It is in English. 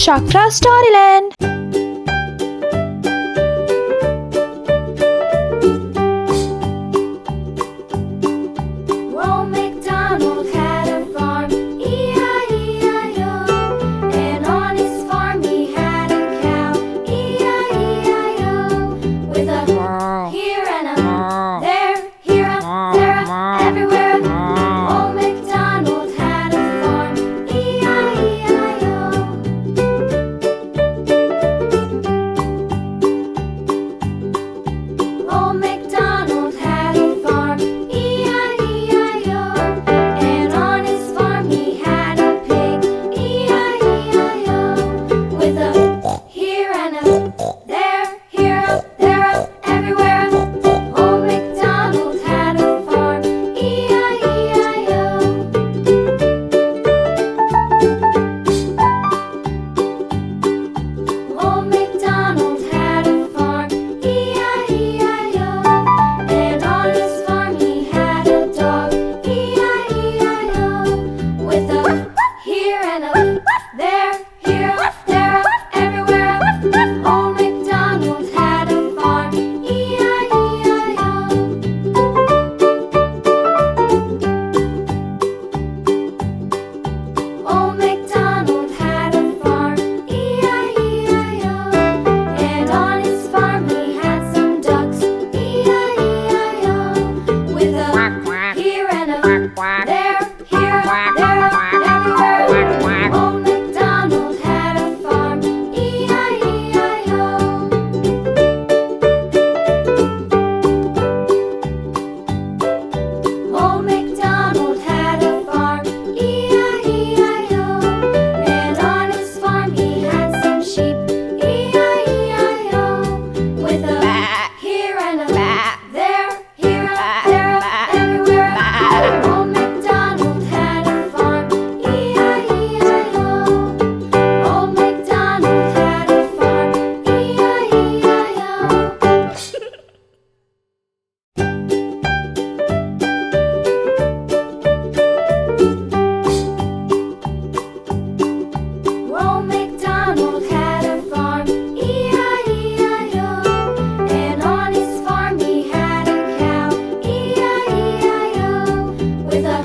Shakra Storyland. Old MacDonald had a farm, E-I-E-I-O. And on his farm he had a cow, E-I-E-I-O. With a here and a there, here a there a everywhere. Old MacDonald had a farm, E-I-E-I-O. Old MacDonald had a farm, E-I-E-I-O. And on his farm he had a pig, E-I-E-I-O. With a here and a there, here a there a everywhere. Old MacDonald had a farm, E-I-E-I-O. Old MacDonald had a farm, E-I-E-I-O. And on his farm he had a dog, E-I-E-I-O. With a here and a there, here a there a everywhere. Old MacDonald had a farm, E-I-E-I-O. Old MacDonald had a farm, E-I-E-I-O. And on his farm he had some ducks, E-I-E-I-O. With a here and a there, here, there, everywhere. Old MacDonald had a farm, E-I-E-I-O. Old MacDonald had a farm, E-I-E-I-O. And on his farm he had some sheep, E-I-E-I-O. With a here and a there, here a there a everywhere. Old MacDonald had a farm, E-I-E-I-O. Old MacDonald had a farm, E-I-E-I-O. Old MacDonald had a farm, E-I-E-I-O. And on his farm he had a cow, E-I-E-I-O. With a